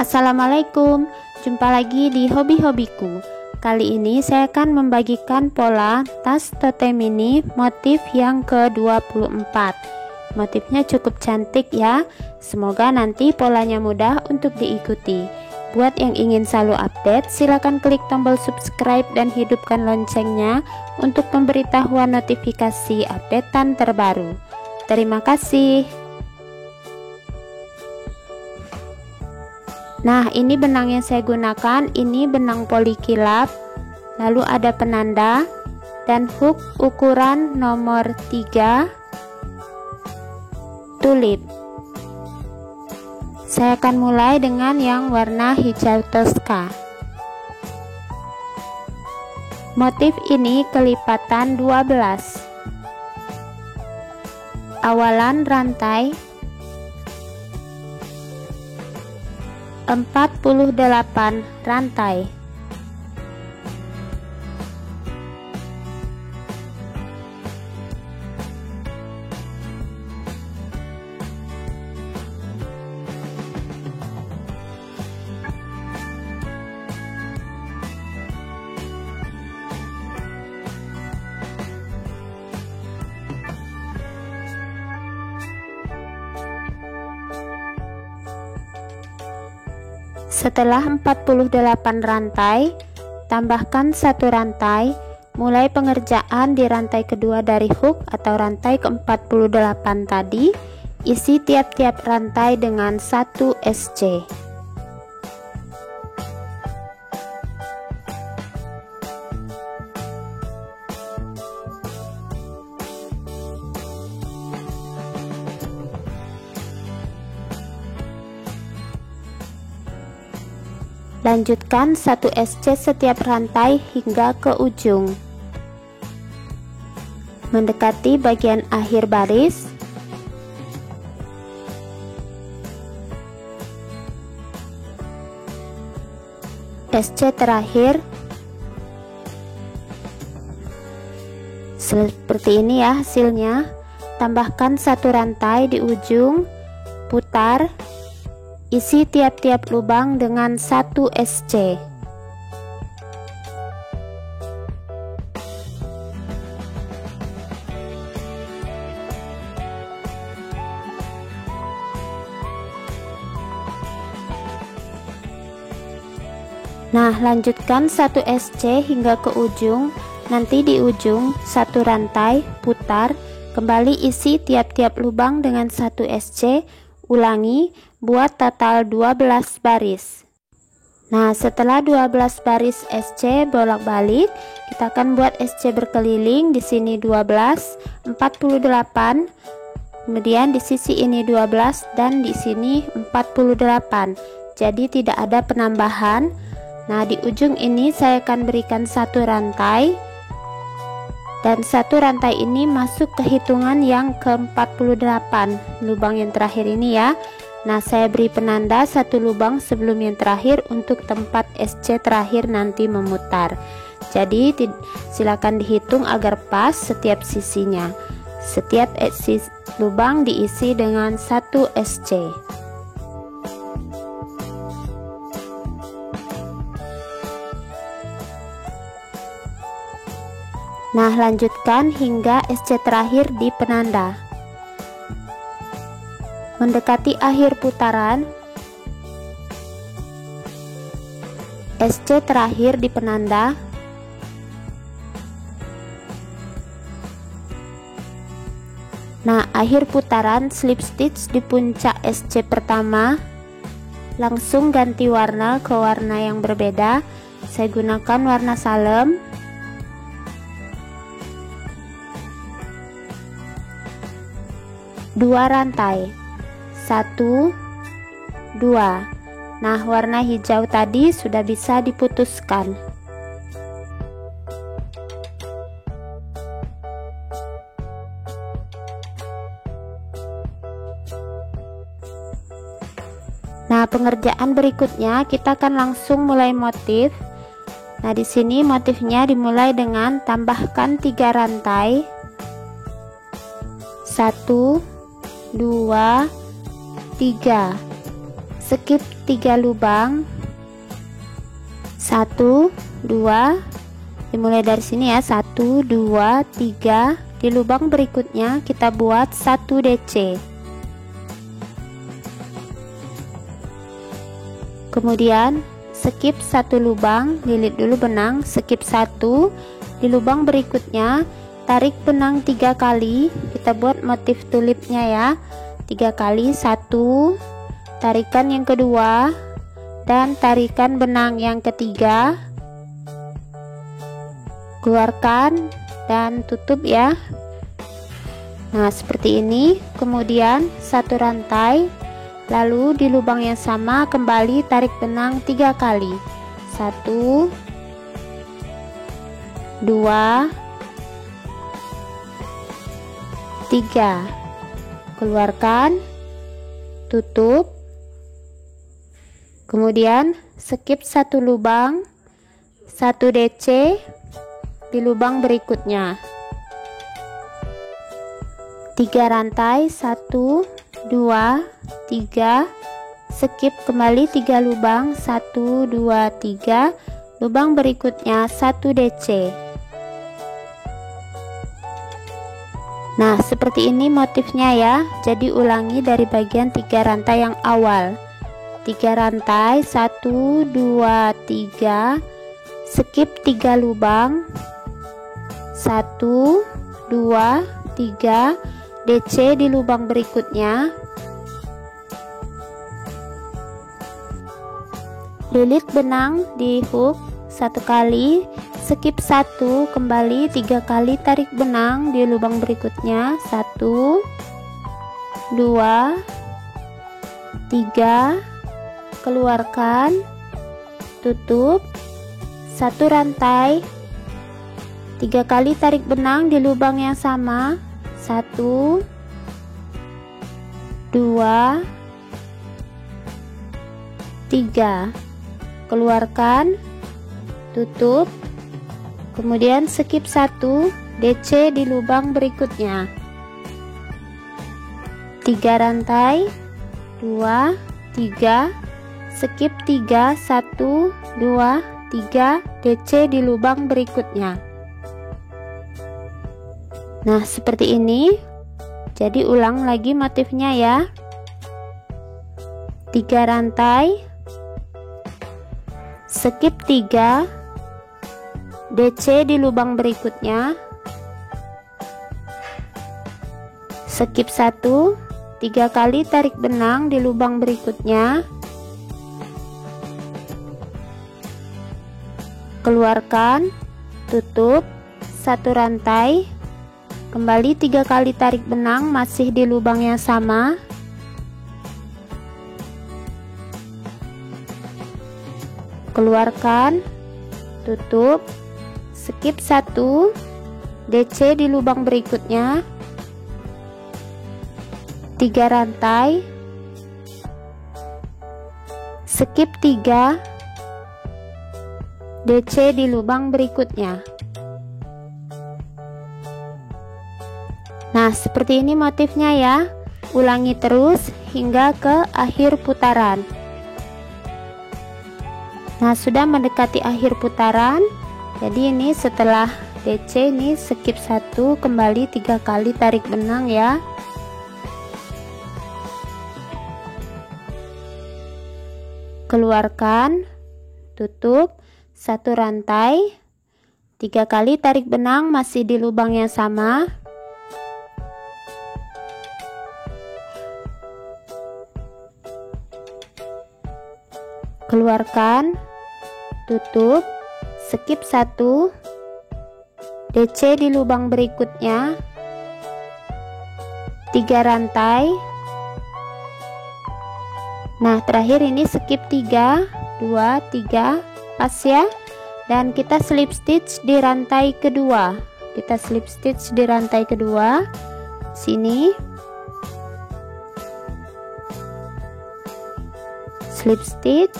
Assalamualaikum, jumpa lagi di hobi-hobiku. Kali ini saya akan membagikan pola tas tote mini motif yang ke-24. Motifnya cukup cantik ya, semoga nanti polanya mudah untuk diikuti. Buat yang ingin selalu update, silakan klik tombol subscribe dan hidupkan loncengnya untuk pemberitahuan notifikasi updatean terbaru. Terima kasih. Nah, ini benang yang saya gunakan, ini benang polikilap, lalu ada penanda dan hook ukuran nomor 3 tulip. Saya akan mulai dengan yang warna hijau toska. Motif ini kelipatan 12. Awalan rantai 48 rantai. Setelah 48 rantai, tambahkan 1 rantai, mulai pengerjaan di rantai kedua dari hook atau rantai ke-48 tadi, isi tiap-tiap rantai dengan 1 SC. Lanjutkan 1 SC setiap rantai hingga ke ujung. Mendekati bagian akhir baris, SC terakhir. Seperti ini ya hasilnya. Tambahkan 1 rantai di ujung, putar, isi tiap-tiap lubang dengan 1 SC. Nah, lanjutkan 1 SC hingga ke ujung. Nanti di ujung 1 rantai, putar, kembali isi tiap-tiap lubang dengan 1 SC. Ulangi, buat total 12 baris. Nah, setelah 12 baris SC bolak-balik, kita akan buat SC berkeliling. Di sini 12, 48, kemudian di sisi ini 12 dan di sini 48. Jadi tidak ada penambahan. Nah, di ujung ini saya akan berikan 1 rantai. Dan 1 rantai ini masuk ke hitungan yang ke-48, lubang yang terakhir ini ya. Nah, saya beri penanda 1 lubang sebelum yang terakhir untuk tempat SC terakhir nanti memutar. Jadi silakan dihitung agar pas setiap sisinya. Setiap lubang diisi dengan 1 SC. Nah, lanjutkan hingga SC terakhir di penanda. Mendekati akhir putaran, SC terakhir di penanda. Nah, akhir putaran slip stitch di puncak SC pertama. Langsung ganti warna ke warna yang berbeda. Saya gunakan warna salem. Dua rantai, 1, 2. Nah, warna hijau tadi sudah bisa diputuskan. Nah, pengerjaan berikutnya kita akan langsung mulai motif. Nah, di sini motifnya dimulai dengan tambahkan 3 rantai. 1, 2, 3. skip 3 lubang, 1 2, dimulai dari sini ya, 1 2 3. Di lubang berikutnya kita buat 1 DC. Kemudian skip 1 lubang, lilit dulu benang, skip 1. Di lubang berikutnya tarik benang 3 kali, kita buat motif tulipnya ya. 3 kali, 1, tarikan yang kedua, dan tarikan benang yang ketiga, keluarkan dan tutup ya. Nah seperti ini. Kemudian 1 rantai, lalu di lubang yang sama kembali tarik benang 3 kali, 1 2 3, keluarkan, tutup. Kemudian skip 1 lubang, 1 DC di lubang berikutnya, 3 rantai, 1 2 3, skip kembali 3 lubang, 1 2 3, lubang berikutnya 1 DC. Nah seperti ini motifnya ya. Jadi ulangi dari bagian 3 rantai yang awal, 3 rantai, 1 2 3, skip 3 lubang, 1 2 3, DC di lubang berikutnya, lilit benang di hook 1 kali, skip 1, kembali 3 kali tarik benang di lubang berikutnya, 1 2 3, keluarkan, tutup, 1 rantai, 3 kali tarik benang di lubang yang sama, 1 2 3, keluarkan, tutup. Kemudian skip 1, DC di lubang berikutnya, 3 rantai, 2 3, skip 3, 1 2 3, DC di lubang berikutnya. Nah seperti ini. Jadi ulang lagi motifnya ya. 3 rantai, skip 3, DC di lubang berikutnya, skip 1, 3 kali tarik benang di lubang berikutnya, keluarkan, tutup, 1 rantai, kembali 3 kali tarik benang masih di lubang yang sama, keluarkan, tutup, skip 1, DC di lubang berikutnya, 3 rantai, skip 3, DC di lubang berikutnya. Nah seperti ini motifnya ya. Ulangi terus hingga ke akhir putaran. Nah sudah mendekati akhir putaran. Jadi ini setelah DC ini skip 1, kembali 3 kali tarik benang ya. Keluarkan, tutup, 1 rantai, 3 kali tarik benang masih di lubang yang sama. Keluarkan, tutup, skip 1, DC di lubang berikutnya, 3 rantai. Nah terakhir ini skip 3 2 3, pas ya. Dan kita slip stitch di rantai kedua. Kita slip stitch di rantai kedua sini, slip stitch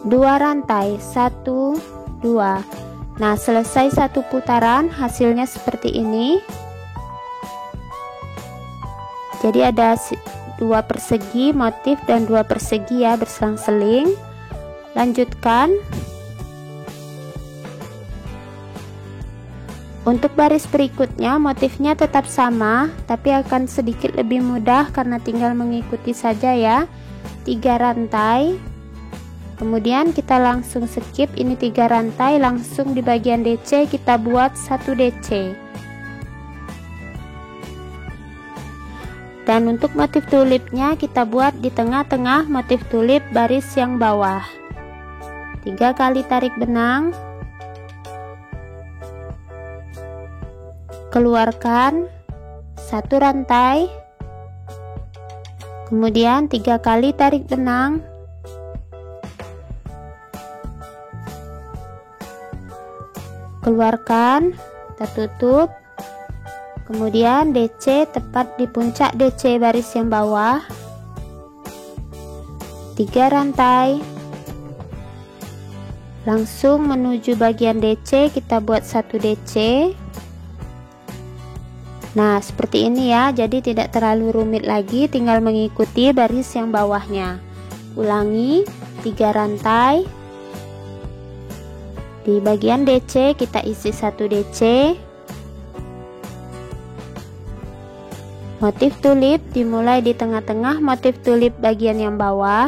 2 rantai, 1 2. Nah selesai 1 putaran hasilnya seperti ini. Jadi ada 2 persegi motif dan 2 persegi ya, berselang-seling. Lanjutkan. Untuk baris berikutnya motifnya tetap sama, tapi akan sedikit lebih mudah karena tinggal mengikuti saja ya. 3 rantai. Kemudian kita langsung skip ini 3 rantai, langsung di bagian DC kita buat 1 DC. Dan untuk motif tulipnya kita buat di tengah-tengah motif tulip baris yang bawah. 3 kali tarik benang, keluarkan 1 rantai, kemudian 3 kali tarik benang, keluarkan, kita tutup, kemudian DC tepat di puncak DC baris yang bawah, 3 rantai, langsung menuju bagian DC kita buat 1 DC. Nah seperti ini ya, jadi tidak terlalu rumit lagi, tinggal mengikuti baris yang bawahnya. Ulangi 3 rantai, di bagian DC kita isi 1 DC. Motif tulip dimulai di tengah-tengah motif tulip bagian yang bawah,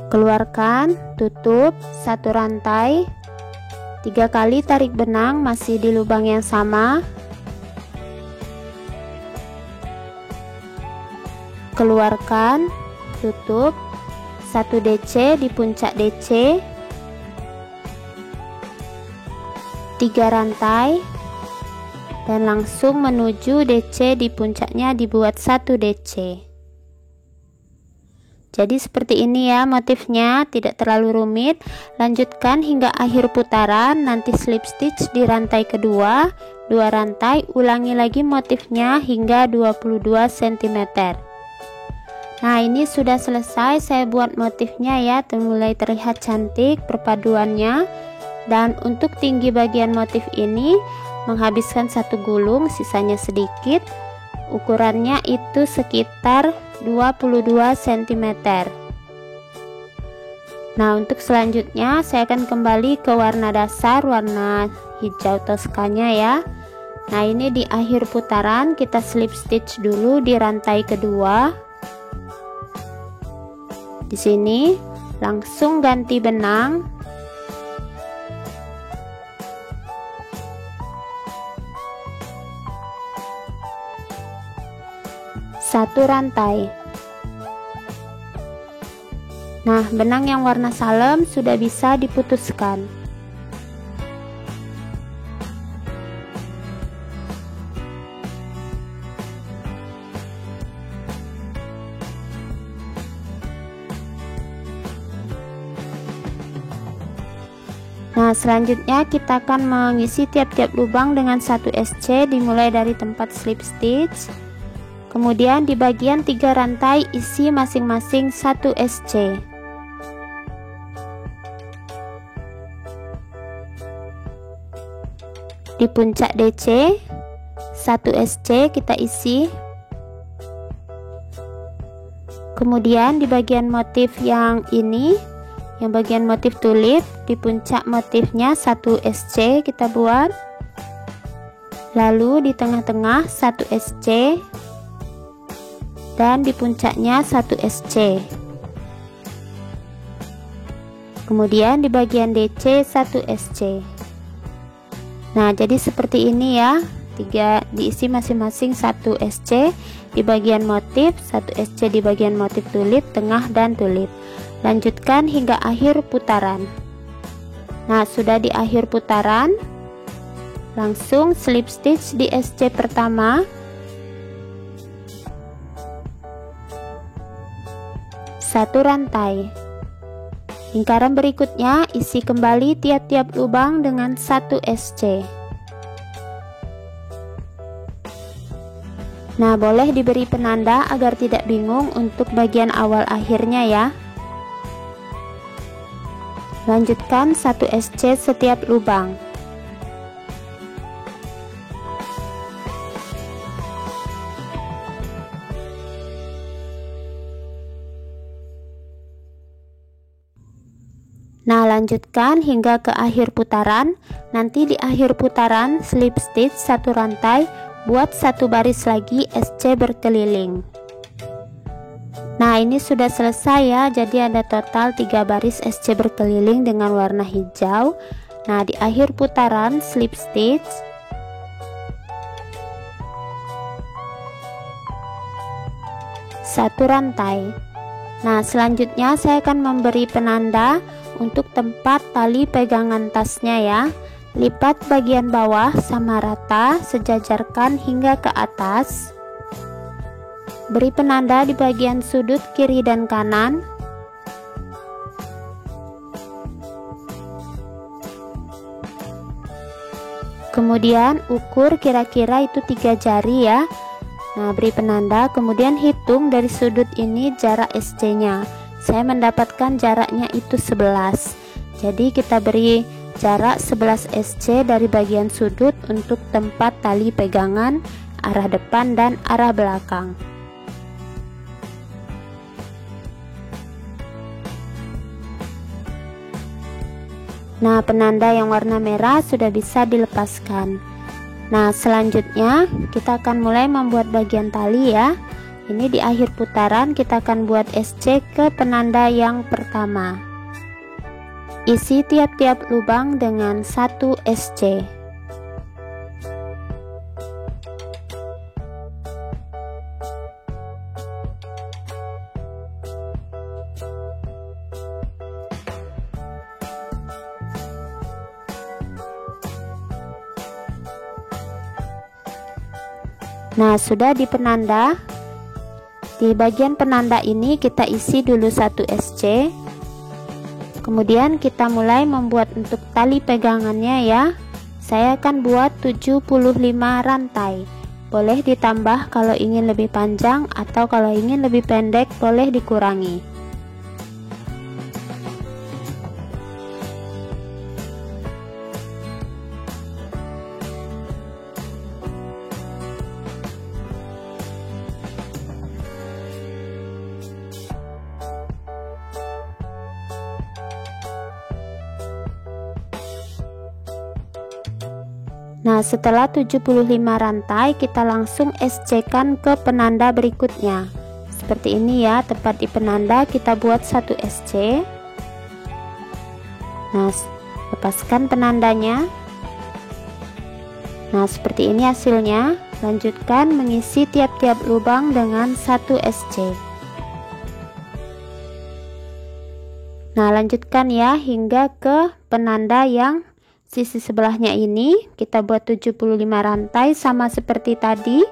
keluarkan, tutup 1 rantai, 3 kali tarik benang masih di lubang yang sama, keluarkan, tutup 1 DC di puncak DC, 3 rantai, dan langsung menuju DC di puncaknya dibuat 1 DC. Jadi seperti ini ya motifnya, tidak terlalu rumit. Lanjutkan hingga akhir putaran, nanti slip stitch di rantai kedua, 2 rantai, ulangi lagi motifnya hingga 22 cm. Nah ini sudah selesai saya buat motifnya ya, mulai terlihat cantik perpaduannya. Dan untuk tinggi bagian motif ini menghabiskan 1 gulung, sisanya sedikit. Ukurannya itu sekitar 22 cm. Nah untuk selanjutnya saya akan kembali ke warna dasar, warna hijau toskanya ya. Nah ini di akhir putaran kita slip stitch dulu di rantai kedua. Di sini langsung ganti benang, satu rantai. Nah benang yang warna salem sudah bisa diputuskan. Nah selanjutnya kita akan mengisi tiap-tiap lubang dengan 1 SC, dimulai dari tempat slip stitch. Kemudian di bagian 3 rantai isi masing-masing 1 SC. Di puncak DC 1 SC kita isi. Kemudian di bagian motif yang ini, yang bagian motif tulip, di puncak motifnya 1 SC kita buat. Lalu di tengah-tengah 1 SC. Dan di puncaknya 1 SC. Kemudian di bagian DC 1 SC. Nah jadi seperti ini ya, 3 diisi masing-masing 1 SC di bagian motif, 1 SC di bagian motif tulip, tengah dan tulip. Lanjutkan hingga akhir putaran. Nah sudah di akhir putaran, langsung slip stitch di SC pertama, satu rantai. Lingkaran berikutnya isi kembali tiap-tiap lubang dengan 1 SC. Nah boleh diberi penanda agar tidak bingung untuk bagian awal akhirnya ya. Lanjutkan 1 SC setiap lubang. Nah, lanjutkan hingga ke akhir putaran. Nanti di akhir putaran slip stitch satu rantai, buat satu baris lagi SC berkeliling. Nah, ini sudah selesai ya. Jadi ada total 3 baris SC berkeliling dengan warna hijau. Nah, di akhir putaran slip stitch satu rantai. Nah, selanjutnya saya akan memberi penanda untuk tempat tali pegangan tasnya ya. Lipat bagian bawah sama rata, sejajarkan hingga ke atas. Beri penanda di bagian sudut kiri dan kanan. Kemudian ukur kira-kira itu 3 jari ya. Nah, beri penanda, kemudian hitung dari sudut ini jarak SC nya. Saya mendapatkan jaraknya itu 11. Jadi kita beri jarak 11 SC dari bagian sudut untuk tempat tali pegangan arah depan dan arah belakang. Nah, penanda yang warna merah sudah bisa dilepaskan. Nah, selanjutnya kita akan mulai membuat bagian tali ya. Ini di akhir putaran kita akan buat SC ke penanda yang pertama. Isi tiap-tiap lubang dengan 1 SC. Nah, sudah di penanda. Di bagian penanda ini kita isi dulu 1 SC. Kemudian kita mulai membuat untuk tali pegangannya ya. Saya akan buat 75 rantai. Boleh ditambah kalau ingin lebih panjang, atau kalau ingin lebih pendek boleh dikurangi. Nah, setelah 75 rantai kita langsung SC-kan ke penanda berikutnya. Seperti ini ya, tepat di penanda kita buat 1 SC. Nah, lepaskan penandanya. Nah, seperti ini hasilnya. Lanjutkan mengisi tiap-tiap lubang dengan 1 SC. Nah, lanjutkan ya hingga ke penanda yang sisi sebelahnya ini. Kita buat 75 rantai sama seperti tadi,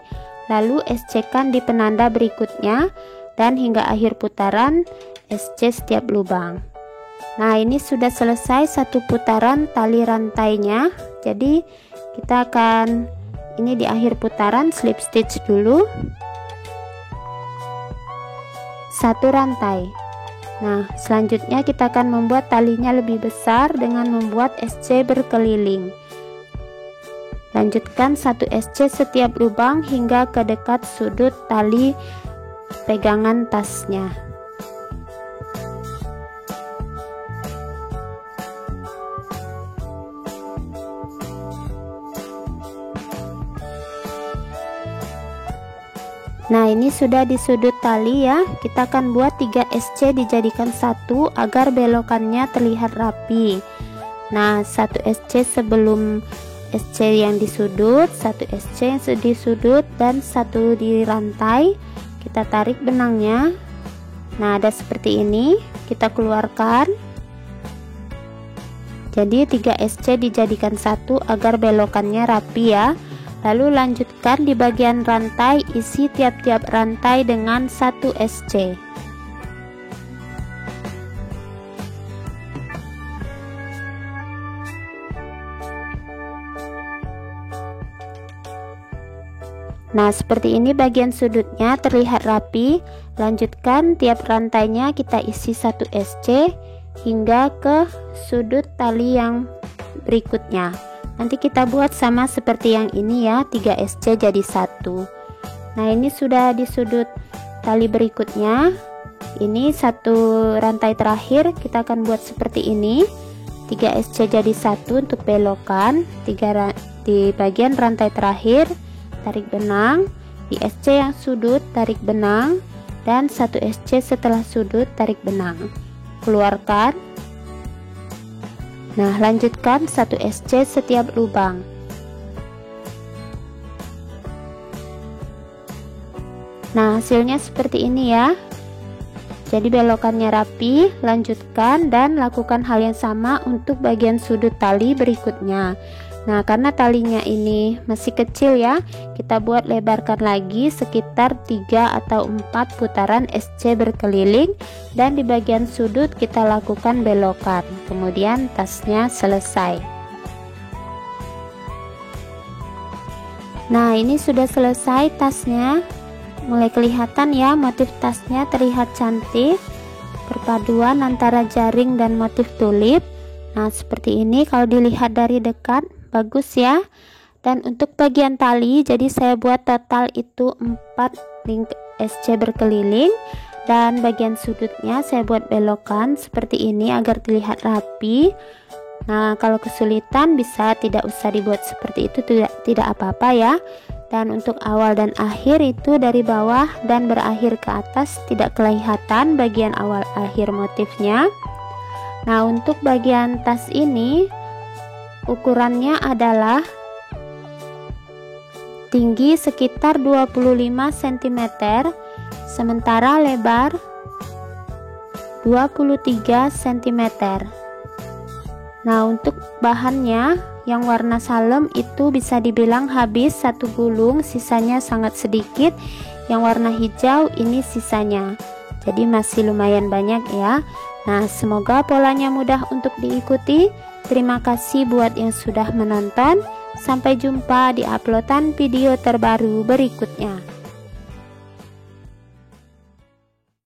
lalu SC-kan di penanda berikutnya, dan hingga akhir putaran SC setiap lubang. Nah, ini sudah selesai satu putaran tali rantainya. Jadi kita akan, ini di akhir putaran slip stitch dulu 1 rantai. Nah, selanjutnya kita akan membuat talinya lebih besar dengan membuat SC berkeliling. Lanjutkan 1 SC setiap lubang hingga ke dekat sudut tali pegangan tasnya. Nah, ini sudah di sudut tali ya. Kita akan buat 3 SC dijadikan 1 agar belokannya terlihat rapi. Nah, 1 SC sebelum SC yang di sudut, 1 SC yang di sudut, dan 1 di rantai. Kita tarik benangnya. Nah, ada seperti ini. Kita keluarkan. Jadi 3 SC dijadikan 1 agar belokannya rapi ya. Lalu lanjutkan di bagian rantai, isi tiap-tiap rantai dengan 1 SC. Nah, seperti ini bagian sudutnya terlihat rapi. Lanjutkan tiap rantainya kita isi 1 SC hingga ke sudut tali yang berikutnya. Nanti kita buat sama seperti yang ini ya, 3 SC jadi 1. Nah, ini sudah di sudut tali berikutnya. ini satu rantai terakhir kita akan buat seperti ini. 3 SC jadi 1 untuk belokan. Di bagian rantai terakhir tarik benang, di SC yang sudut tarik benang, dan 1 SC setelah sudut tarik benang. Keluarkan. Nah, lanjutkan 1 SC setiap lubang. Nah, hasilnya seperti ini ya. Jadi belokannya rapi, lanjutkan dan lakukan hal yang sama untuk bagian sudut tali berikutnya. Nah, karena talinya ini masih kecil ya, kita buat lebarkan lagi sekitar 3 atau 4 putaran SC berkeliling, dan di bagian sudut kita lakukan belokan. Kemudian tasnya selesai. Nah, ini sudah selesai tasnya. Mulai kelihatan ya, motif tasnya terlihat cantik, perpaduan antara jaring dan motif tulip. Nah, seperti ini kalau dilihat dari dekat, bagus ya. Dan untuk bagian tali, jadi saya buat total itu 4 ring SC berkeliling, dan bagian sudutnya saya buat belokan seperti ini agar terlihat rapi. Nah, kalau kesulitan bisa tidak usah dibuat seperti itu, tidak apa-apa ya. Dan untuk awal dan akhir itu dari bawah dan berakhir ke atas, tidak kelihatan bagian awal akhir motifnya. Nah, untuk bagian tas ini ukurannya adalah tinggi sekitar 25 cm, sementara lebar 23 cm. Nah, untuk bahannya yang warna salem itu bisa dibilang habis 1 gulung, sisanya sangat sedikit. Yang warna hijau ini sisanya, jadi masih lumayan banyak ya. Nah, semoga polanya mudah untuk diikuti. Terima kasih buat yang sudah menonton. Sampai jumpa di uploadan video terbaru berikutnya.